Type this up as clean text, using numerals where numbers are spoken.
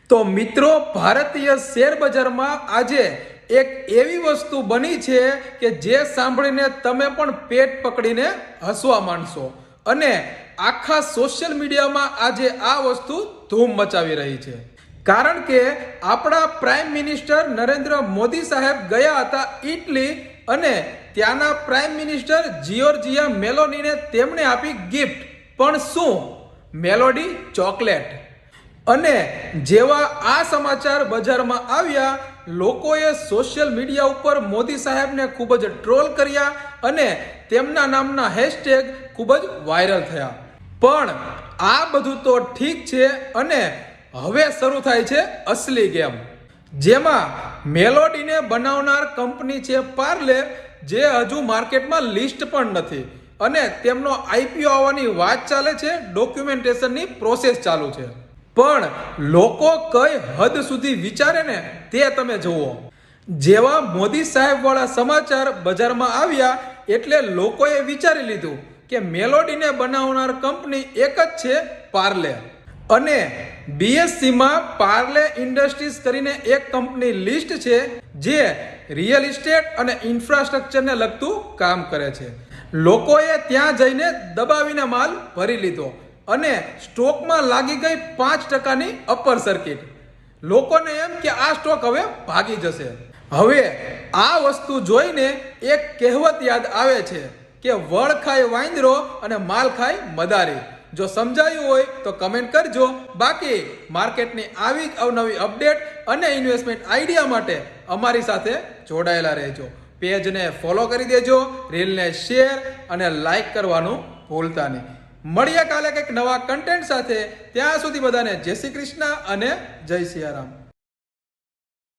તો મિત્રો, ભારતીય શેર બજારમાં આજે એક એવી વસ્તુ બની છે કે જે સાંભળીને તમે પણ પેટ પકડીને હસવા માંડશો અને આખા સોશિયલ મીડિયામાં આજે આ વસ્તુ ધૂમ મચાવી રહી છે. કારણ કે આપણા પ્રાઇમ મિનિસ્ટર નરેન્દ્ર મોદી સાહેબ ગયા હતા ઇટલી અને ત્યાંના પ્રાઇમ મિનિસ્ટર જિયોર્જિયા મેલોનીને તેમણે આપી ગિફ્ટ. પણ શું? Melody chocolate. અને જેવા આ સમાચાર બજારમાં આવ્યા, લોકોએ સોશિયલ મીડિયા ઉપર મોદી સાહેબને ખૂબ જ ટ્રોલ કર્યા અને તેમના નામના હેશટેગ ખૂબ જ વાયરલ થયા. પણ આ બધું તો ઠીક છે અને હવે શરૂ થાય છે અસલી ગેમ, જેમાં મેલોડીને બનાવનાર કંપની છે પાર્લે, જે હજુ માર્કેટમાં લિસ્ટ પણ નથી અને તેમનો આઈપીઓ આવવાની વાત ચાલે છે, ડોક્યુમેન્ટેશનની પ્રોસેસ ચાલુ છે. પણ લોકો કઈ હદ સુધી વિચારે ને તે તમે જુઓ. જેવા મોદી સાહેબ વાળા સમાચાર બજારમાં આવ્યા એટલે લોકોએ વિચારી લીધું કે મેલોડીને બનાવનાર કંપની એક જ છે, પાર્લે. અને બીએસસી માં પાર્લે ઇન્ડસ્ટ્રીઝ કરીને એક કંપની લિસ્ટ છે જે રિયલ ઇસ્ટેટ અને ઇન્ફ્રાસ્ટ્રક્ચરને લગતું કામ કરે છે. લોકોએ ત્યાં જઈને દબાવીને માલ ભરી લીધો અને સ્ટોકમાં લાગી ગઈ 5%ની અપર સર્કિટ. લોકોને એમ કે આ સ્ટોક હવે ભાગી જશે. હવે આ વસ્તુ જોઈને એક કહેવત યાદ આવે છે કે વળ ખાય વાંદરો અને માલ ખાય મદારી. જો સમજાયું હોય તો કમેન્ટ કરજો. બાકી માર્કેટની આવી જ અવનવી અપડેટ અને ઇન્વેસ્ટમેન્ટ આઈડિયા માટે અમારી સાથે જોડાયેલા રહેજો. પેજને ફોલો કરી દેજો, રીલને શેર અને લાઈક કરવાનું ભૂલતા નહીં. મળીએ કાલે કંઈક નવા કન્ટેન્ટ સાથે. ત્યાં સુધી બધાને જય શ્રી કૃષ્ણ અને જય સિયારામ.